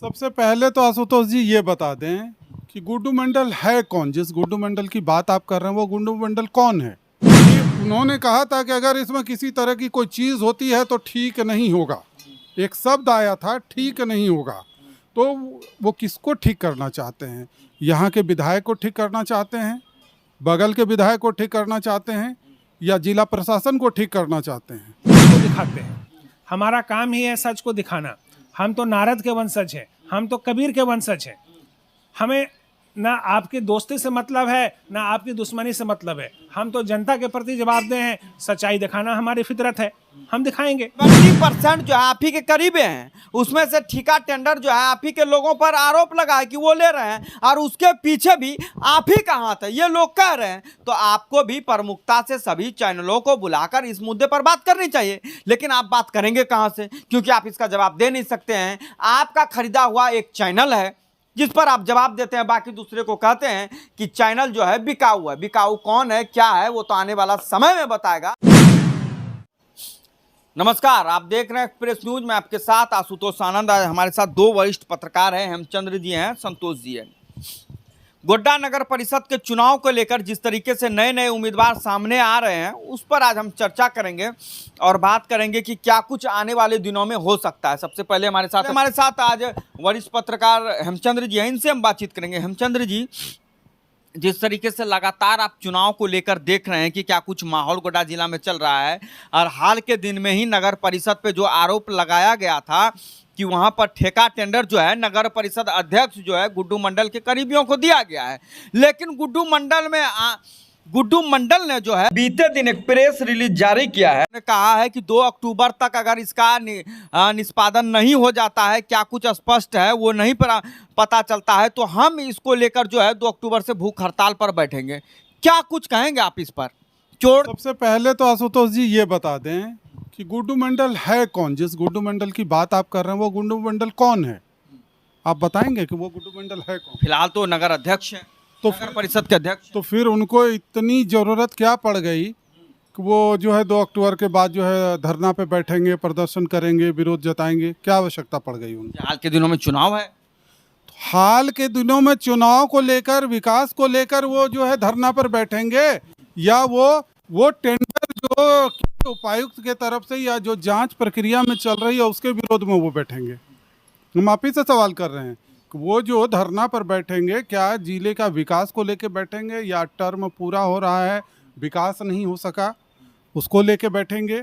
सबसे पहले तो आशुतोष जी ये बता दें कि गुड्डू मंडल है कौन। जिस गुड्डू मंडल की बात आप कर रहे हैं वो गुड्डू मंडल कौन है। कि उन्होंने कहा था कि अगर इसमें किसी तरह की कोई चीज़ होती है तो ठीक नहीं होगा। एक शब्द आया था, ठीक नहीं होगा। तो वो किसको ठीक करना चाहते हैं? यहाँ के विधायक को ठीक करना चाहते हैं, बगल के विधायक को ठीक करना चाहते हैं, या जिला प्रशासन को ठीक करना चाहते हैं? को दिखाते हैं। हमारा काम ही है सच को दिखाना। हम तो नारद के वंशज हैं, हम तो कबीर के वंशज हैं। हमें ना आपकी दोस्ती से मतलब है ना आपकी दुश्मनी से मतलब है। हम तो जनता के प्रति जवाबदेह हैं। सच्चाई दिखाना हमारी फितरत है, हम दिखाएंगे। 20% जो है आप ही के करीबे हैं, उसमें से ठेका टेंडर जो है आप ही के लोगों पर आरोप लगा है कि वो ले रहे हैं और उसके पीछे भी आप ही का हाथ है, ये लोग कह रहे हैं। तो आपको भी प्रमुखता से सभी चैनलों को बुलाकर इस मुद्दे पर बात करनी चाहिए। लेकिन आप बात करेंगे कहां से, क्योंकि आप इसका जवाब दे नहीं सकते हैं। आपका खरीदा हुआ एक चैनल है जिस पर आप जवाब देते हैं, बाकी दूसरे को कहते हैं कि चैनल जो है बिकाऊ है। बिकाऊ कौन है, क्या है, वो तो आने वाला समय में बताएगा। नमस्कार, आप देख रहे हैं एक्सप्रेस न्यूज में आपके साथ आशुतोष आनंद। आज हमारे साथ दो वरिष्ठ पत्रकार हैं, हेमचंद्र जी हैं, संतोष जी हैं। गोड्डा नगर परिषद के चुनाव को लेकर जिस तरीके से नए नए उम्मीदवार सामने आ रहे हैं, उस पर आज हम चर्चा करेंगे और बात करेंगे कि क्या कुछ आने वाले दिनों में हो सकता है। सबसे पहले हमारे साथ आज वरिष्ठ पत्रकार हेमचंद्र जी हैं, इनसे हम बातचीत करेंगे। हेमचंद्र जी, जिस तरीके से लगातार आप चुनाव को लेकर देख रहे हैं कि क्या कुछ माहौल गोड्डा जिला में चल रहा है, और हाल के दिन में ही नगर परिषद पे जो आरोप लगाया गया था कि वहां पर ठेका टेंडर जो है नगर परिषद अध्यक्ष जो है गुड्डू मंडल के करीबियों को दिया गया है। लेकिन गुड्डू मंडल ने जो है बीते दिन एक प्रेस रिलीज जारी किया है, कहा है कि 2 अक्टूबर तक अगर इसका निष्पादन नहीं हो जाता है, क्या कुछ स्पष्ट है वो नहीं पता चलता है, तो हम इसको लेकर जो है 2 अक्टूबर से भूख हड़ताल पर बैठेंगे। क्या कुछ कहेंगे आप इस पर? सबसे पहले तो आशुतोष जी ये बता दें कि गुड्डू मंडल है कौन। जिस गुड्डू मंडल की बात आप कर रहे हैं वो गुड्डू मंडल कौन है, आप बताएंगे कि वो गुड्डू मंडल है कौन? फिलहाल तो नगर अध्यक्ष हैं, तो नगर परिषद के अध्यक्ष। तो फिर उनको इतनी ज़रूरत क्या पड़ गई कि वो जो है 2 अक्टूबर के बाद जो है धरना पे बैठेंगे, प्रदर्शन करेंगे, विरोध जताएंगे? क्या आवश्यकता पड़ गई उनको? हाल के दिनों में चुनाव है, तो हाल के दिनों में चुनाव को लेकर, विकास को लेकर वो जो है धरना पर बैठेंगे, या वो टेंडर जो उपायुक्त के तरफ से या जो जांच प्रक्रिया में चल रही है उसके विरोध में वो बैठेंगे? हम आप ही से सवाल कर रहे हैं कि वो जो धरना पर बैठेंगे, क्या जिले का विकास को लेके बैठेंगे, या टर्म पूरा हो रहा है विकास नहीं हो सका उसको लेके बैठेंगे,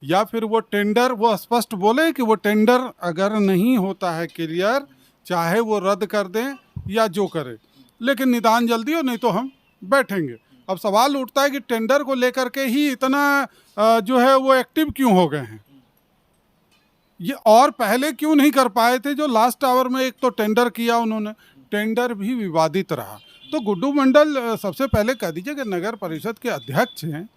या फिर वो टेंडर, वो स्पष्ट बोले कि वो टेंडर अगर नहीं होता है क्लियर, चाहे वो रद्द कर दें या जो करें, लेकिन निदान जल्दी हो, नहीं तो हम बैठेंगे। अब सवाल उठता है कि टेंडर को लेकर के ही इतना जो है वो एक्टिव क्यों हो गए हैं, ये और पहले क्यों नहीं कर पाए थे? जो लास्ट आवर में एक तो टेंडर किया उन्होंने, टेंडर भी विवादित रहा। तो गुड्डू मंडल, सबसे पहले कह दीजिए कि नगर परिषद के अध्यक्ष हैं।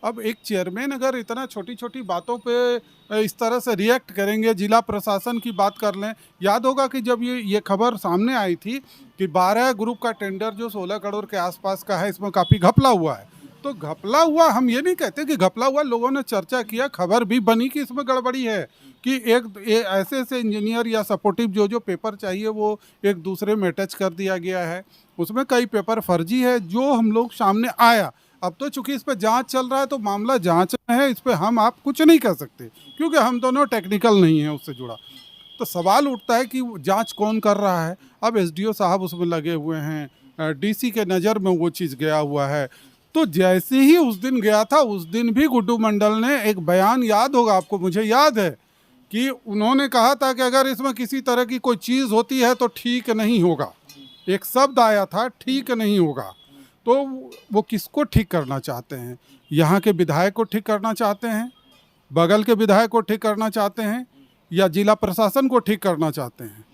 अब एक चेयरमैन अगर इतना छोटी छोटी बातों पे इस तरह से रिएक्ट करेंगे, जिला प्रशासन की बात कर लें। याद होगा कि जब ये खबर सामने आई थी कि 12 ग्रुप का टेंडर जो 16 करोड़ के आसपास का है, इसमें काफ़ी घपला हुआ है। तो घपला हुआ, हम ये नहीं कहते कि घपला हुआ, लोगों ने चर्चा किया, खबर भी बनी कि इसमें गड़बड़ी है, कि एक ऐसे इंजीनियर या सपोर्टिव जो पेपर चाहिए वो एक दूसरे में अटैच कर दिया गया है, उसमें कई पेपर फर्जी है, जो हम लोग सामने आया। अब तो चूंकि इस पर जांच चल रहा है तो मामला जांच में है, इस पर हम आप कुछ नहीं कर सकते क्योंकि हम दोनों टेक्निकल नहीं हैं उससे जुड़ा। तो सवाल उठता है कि जांच कौन कर रहा है? अब एसडीओ साहब उसमें लगे हुए हैं, डीसी के नज़र में वो चीज़ गया हुआ है। तो जैसे ही उस दिन गया था, उस दिन भी गुड्डू मंडल ने एक बयान, याद होगा आपको, मुझे याद है कि उन्होंने कहा था कि अगर इसमें किसी तरह की कोई चीज़ होती है तो ठीक नहीं होगा। एक शब्द आया था, ठीक नहीं होगा। तो वो किसको ठीक करना चाहते हैं? यहाँ के विधायक को ठीक करना चाहते हैं, बगल के विधायक को ठीक करना चाहते हैं, या जिला प्रशासन को ठीक करना चाहते हैं?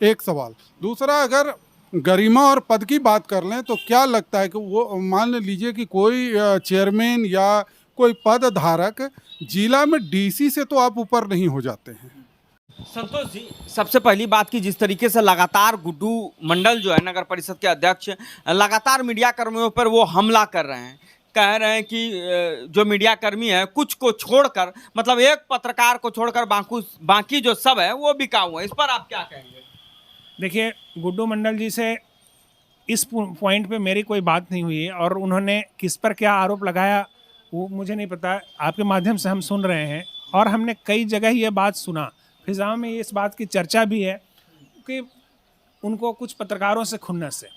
एक सवाल। दूसरा, अगर गरिमा और पद की बात कर लें तो क्या लगता है कि वो, मान लीजिए कि कोई चेयरमैन या कोई पद धारक जिला में डीसी से तो आप ऊपर नहीं हो जाते हैं। संतोष जी, सबसे पहली बात की जिस तरीके से लगातार गुड्डू मंडल जो है नगर परिषद के अध्यक्ष लगातार मीडिया कर्मियों पर वो हमला कर रहे हैं, कह रहे हैं कि जो मीडिया कर्मी है कुछ को छोड़कर, मतलब एक पत्रकार को छोड़कर बाकी जो सब है वो बिकाऊ है। इस पर आप क्या कहेंगे? देखिए, गुड्डू मंडल जी से इस पॉइंट पे मेरी कोई बात नहीं हुई है, और उन्होंने किस पर क्या आरोप लगाया वो मुझे नहीं पता। आपके माध्यम से हम सुन रहे हैं, और हमने कई जगह ये बात सुना, फिज़ा में इस बात की चर्चा भी है कि उनको कुछ पत्रकारों से खुन्नस है।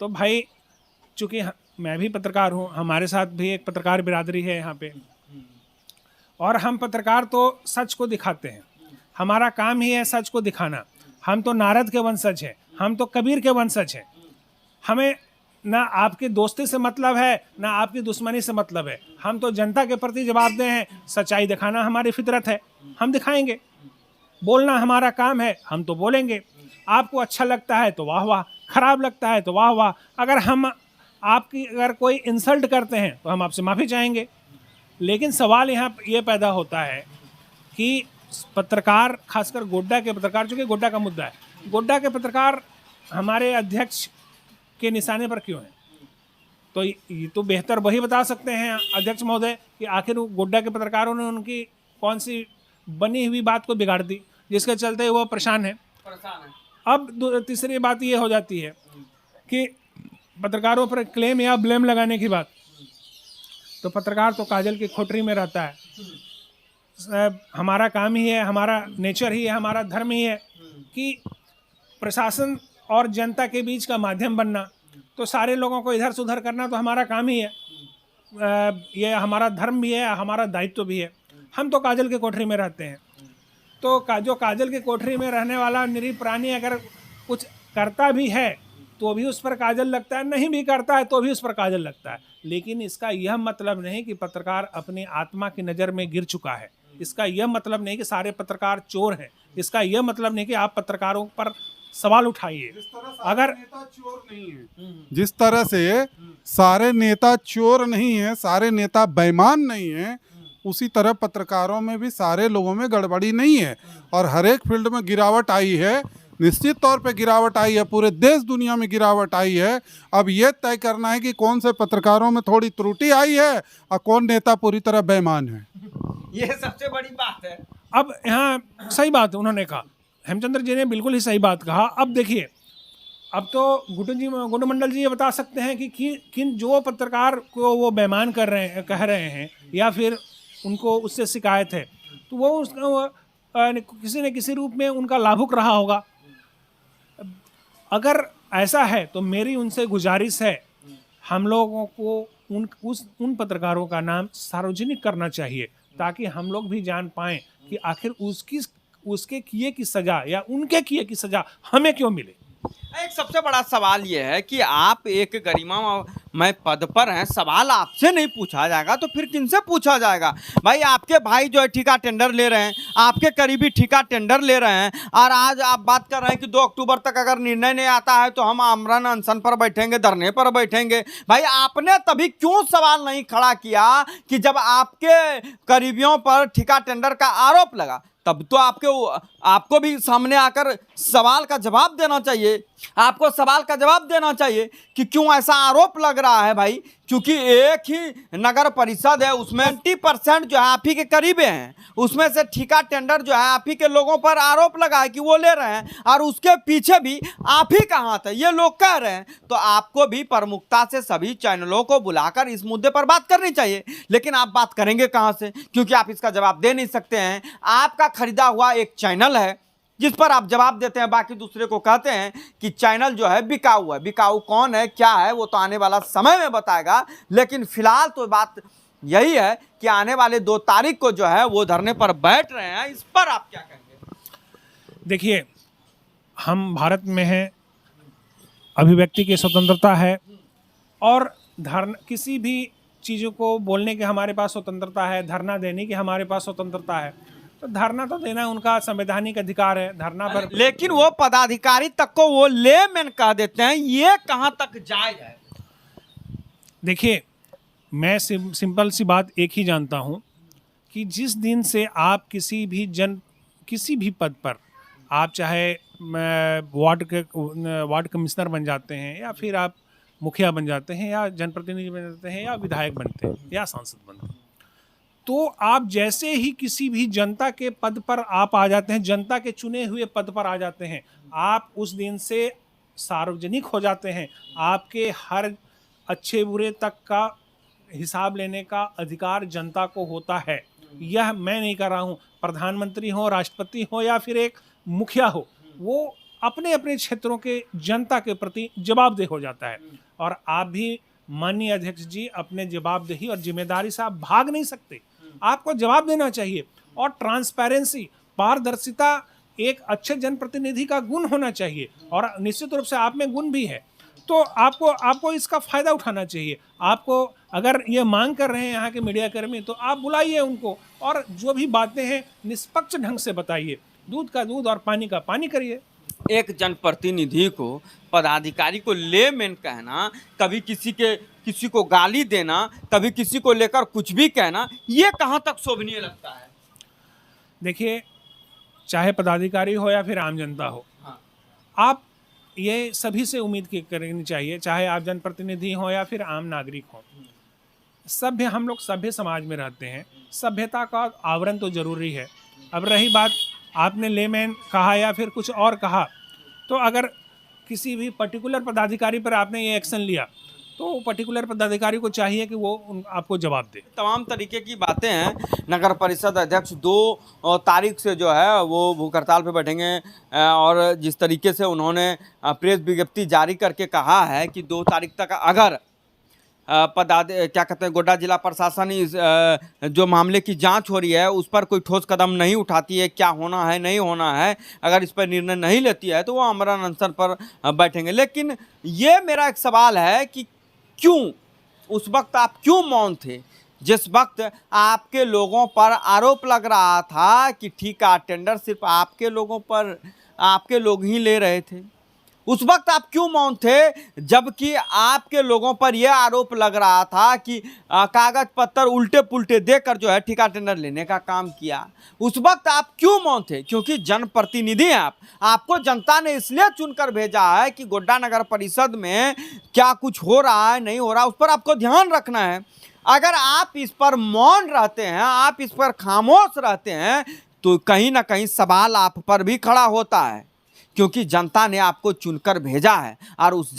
तो भाई, चूँकि मैं भी पत्रकार हूँ, हमारे साथ भी एक पत्रकार बिरादरी है यहाँ पे, और हम पत्रकार तो सच को दिखाते हैं, हमारा काम ही है सच को दिखाना। हम तो नारद के वंशज हैं, हम तो कबीर के वंशज हैं। हमें ना आपकी दोस्ती से मतलब है, ना आपकी दुश्मनी से मतलब है। हम तो जनता के प्रति जवाबदेह हैं, सच्चाई दिखाना हमारी फितरत है, हम दिखाएंगे। बोलना हमारा काम है, हम तो बोलेंगे। आपको अच्छा लगता है तो वाह वाह, खराब लगता है तो वाह वाह। अगर हम आपकी अगर कोई इंसल्ट करते हैं तो हम आपसे माफ़ी चाहेंगे। लेकिन सवाल यहाँ ये पैदा होता है कि पत्रकार, खासकर गोड्डा के पत्रकार, चूँकि गोड्डा का मुद्दा है, गोड्डा के पत्रकार हमारे अध्यक्ष के निशाने पर क्यों हैं? तो ये तो बेहतर वही बता सकते हैं अध्यक्ष महोदय कि आखिर गोड्डा के पत्रकारों ने उनकी कौन सी बनी हुई बात को बिगाड़ दी जिसके चलते वो परेशान है। अब तीसरी बात ये हो जाती है कि पत्रकारों पर क्लेम या ब्लेम लगाने की बात, तो पत्रकार तो काजल की खोटरी में रहता है। हमारा काम ही है, हमारा नेचर ही है, हमारा धर्म ही है कि प्रशासन और जनता के बीच का माध्यम बनना। तो सारे लोगों को इधर से उधर करना तो हमारा काम ही है, ये हमारा धर्म भी है, हमारा दायित्व भी है। हम तो काजल के कोठरी में रहते हैं, तो जो काजल के कोठरी में रहने वाला निरीह प्राणी अगर कुछ करता भी है तो भी उस पर काजल लगता है, नहीं भी करता है तो भी उस पर काजल लगता है। लेकिन इसका यह मतलब नहीं कि पत्रकार अपनी आत्मा की नज़र में गिर चुका है। इसका यह मतलब नहीं कि सारे पत्रकार चोर हैं। इसका यह मतलब नहीं कि आप पत्रकारों पर सवाल उठाइए। अगर नेता चोर नहीं है, जिस तरह से सारे नेता चोर नहीं है, सारे नेता बेईमान नहीं है, उसी तरह पत्रकारों में भी सारे लोगों में गड़बड़ी नहीं है। और हर एक फील्ड में गिरावट आई है, निश्चित तौर पे गिरावट आई है, पूरे देश दुनिया में गिरावट आई है। अब ये तय करना है कि कौन से पत्रकारों में थोड़ी त्रुटि आई है और कौन नेता पूरी तरह बेईमान है। ये सबसे बड़ी बात है। अब यहाँ सही बात उन्होंने कहा, हेमचंद्र जी ने बिल्कुल ही सही बात कहा। अब देखिए, अब तो गुड्डू मंडल जी ये बता सकते हैं कि किन जो पत्रकार को वो बेईमान कह रहे हैं या फिर उनको उससे शिकायत है, तो वो किसी न किसी रूप में उनका लाभुक रहा होगा। अगर ऐसा है तो मेरी उनसे गुजारिश है, हम लोगों को उन पत्रकारों का नाम सार्वजनिक करना चाहिए, ताकि हम लोग भी जान पाएं कि आखिर उसके किए की सज़ा या उनके किए की सज़ा हमें क्यों मिले। एक सबसे बड़ा सवाल यह है कि आप एक गरिमामय पद पर हैं, सवाल आपसे नहीं पूछा जाएगा तो फिर किनसे पूछा जाएगा? भाई, आपके भाई जो है ठेका टेंडर ले रहे हैं, आपके करीबी ठेका टेंडर ले रहे हैं, और आज आप बात कर रहे हैं कि 2 अक्टूबर तक अगर निर्णय नहीं आता है तो हम आमरण अनशन पर बैठेंगे, धरने पर बैठेंगे। भाई, आपने तभी क्यों सवाल नहीं खड़ा किया कि जब आपके करीबियों पर ठेका टेंडर का आरोप लगा, तब तो आपको भी सामने आकर सवाल का जवाब देना चाहिए। आपको सवाल का जवाब देना चाहिए कि क्यों ऐसा आरोप लग रहा है। भाई, क्योंकि एक ही नगर परिषद है, उसमें 90% जो है आप ही के करीबे हैं, उसमें से ठेका टेंडर जो है आप ही के लोगों पर आरोप लगा है कि वो ले रहे हैं, और उसके पीछे भी आप ही का हाथ है, ये लोग कह रहे हैं। तो आपको भी प्रमुखता से सभी चैनलों को बुलाकर इस मुद्दे पर बात करनी चाहिए। लेकिन आप बात करेंगे कहाँ से, क्योंकि आप इसका जवाब दे नहीं सकते हैं। आपका खरीदा हुआ एक चैनल है जिस पर आप जवाब देते हैं, बाकी दूसरे को कहते हैं कि चैनल जो है बिकाऊ है। बिकाऊ कौन है, क्या है, वो तो आने वाला समय में बताएगा। लेकिन फिलहाल तो बात यही है कि आने वाले 2 तारीख को जो है वो धरने पर बैठ रहे हैं। इस पर आप क्या कहेंगे? देखिए, हम भारत में हैं, अभिव्यक्ति की स्वतंत्रता है, और किसी भी चीज़ों को बोलने की हमारे पास स्वतंत्रता है, धरना देने की हमारे पास स्वतंत्रता है। तो धरना तो देना उनका संवैधानिक अधिकार है, धरना पर। लेकिन वो पदाधिकारी तक को वो लेमैन कह देते हैं, ये कहाँ तक जायज है? देखिए, मैं सिंपल सी बात एक ही जानता हूँ कि जिस दिन से आप किसी भी पद पर, आप चाहे वार्ड कमिश्नर बन जाते हैं, या फिर आप मुखिया बन जाते हैं, या जनप्रतिनिधि बन जाते हैं, या विधायक बनते हैं, या सांसद बनते हैं, तो आप जैसे ही किसी भी जनता के पद पर आप आ जाते हैं, जनता के चुने हुए पद पर आ जाते हैं, आप उस दिन से सार्वजनिक हो जाते हैं। आपके हर अच्छे बुरे तक का हिसाब लेने का अधिकार जनता को होता है। यह मैं नहीं कर रहा हूँ, प्रधानमंत्री हो, राष्ट्रपति हो या फिर एक मुखिया हो, वो अपने अपने क्षेत्रों के जनता के प्रति जवाबदेह हो जाता है। और आप भी माननीय अध्यक्ष जी अपने जवाबदेही और जिम्मेदारी से आप भाग नहीं सकते, आपको जवाब देना चाहिए। और ट्रांसपेरेंसी, पारदर्शिता एक अच्छे जनप्रतिनिधि का गुण होना चाहिए, और निश्चित रूप से आप में गुण भी है। तो आपको इसका फायदा उठाना चाहिए। आपको अगर ये मांग कर रहे हैं यहाँ के मीडिया कर्मी, तो आप बुलाइए उनको और जो भी बातें हैं निष्पक्ष ढंग से बताइए, दूध का दूध और पानी का पानी करिए। एक जनप्रतिनिधि को, पदाधिकारी को लेमैन कहना, कभी किसी को गाली देना, कभी किसी को लेकर कुछ भी कहना, ये कहाँ तक शोभनीय लगता है? देखिए, चाहे पदाधिकारी हो या फिर आम जनता हो, हाँ। आप ये सभी से उम्मीद करनी चाहिए, चाहे आप जनप्रतिनिधि हो या फिर आम नागरिक हो। सभ्य, हम लोग सभ्य समाज में रहते हैं, सभ्यता का आवरण तो जरूरी है। अब रही बात, आपने लेमैन कहा या फिर कुछ और कहा, तो अगर किसी भी पर्टिकुलर पदाधिकारी पर आपने ये एक्शन लिया, तो पर्टिकुलर पदाधिकारी को चाहिए कि वो आपको जवाब दे। तमाम तरीके की बातें हैं। नगर परिषद अध्यक्ष 2 तारीख से जो है वो भूख हड़ताल पे बैठेंगे, और जिस तरीके से उन्होंने प्रेस विज्ञप्ति जारी करके कहा है कि 2 तारीख तक अगर क्या कहते हैं, गोड्डा जिला प्रशासन इस जो मामले की जांच हो रही है उस पर कोई ठोस कदम नहीं उठाती है, क्या होना है नहीं होना है, अगर इस पर निर्णय नहीं लेती है तो वो आमरण अनशन पर बैठेंगे। लेकिन ये मेरा एक सवाल है कि क्यों उस वक्त आप क्यों मौन थे, जिस वक्त आपके लोगों पर आरोप लग रहा था कि ठेका टेंडर सिर्फ आपके लोगों पर, आपके लोग ही ले रहे थे? उस वक्त आप क्यों मौन थे, जबकि आपके लोगों पर यह आरोप लग रहा था कि कागज पत्तर उल्टे पुल्टे देकर जो है ठेका टेंडर लेने का काम किया? उस वक्त आप क्यों मौन थे? क्योंकि जनप्रतिनिधि हैं आप, आपको जनता ने इसलिए चुनकर भेजा है कि गोड्डा नगर परिषद में क्या कुछ हो रहा है नहीं हो रहा, उस पर आपको ध्यान रखना है। अगर आप इस पर मौन रहते हैं, आप इस पर खामोश रहते हैं, तो कहीं ना कहीं सवाल आप पर भी खड़ा होता है, क्योंकि जनता ने आपको चुनकर भेजा है और उस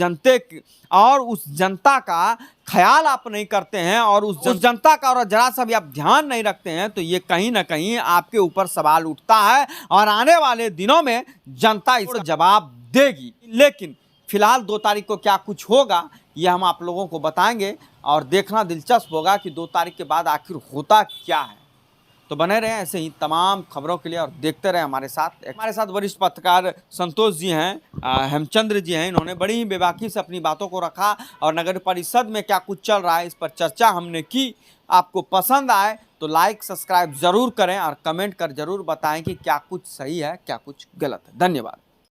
जनता का ख्याल आप नहीं करते हैं, और उस जनता का और जरा सा भी आप ध्यान नहीं रखते हैं, तो ये कहीं ना कहीं आपके ऊपर सवाल उठता है और आने वाले दिनों में जनता इसका जवाब देगी। लेकिन फिलहाल 2 तारीख को क्या कुछ होगा ये हम आप लोगों को बताएंगे, और देखना दिलचस्प होगा कि 2 तारीख के बाद आखिर होता क्या है। तो बने रहें ऐसे ही तमाम खबरों के लिए और देखते रहें हमारे साथ। हमारे साथ वरिष्ठ पत्रकार संतोष जी हैं, हेमचंद्र जी हैं। इन्होंने बड़ी ही बेबाकी से अपनी बातों को रखा और नगर परिषद में क्या कुछ चल रहा है इस पर चर्चा हमने की। आपको पसंद आए तो लाइक सब्सक्राइब ज़रूर करें और कमेंट कर ज़रूर बताएं कि क्या कुछ सही है क्या कुछ गलत है। धन्यवाद।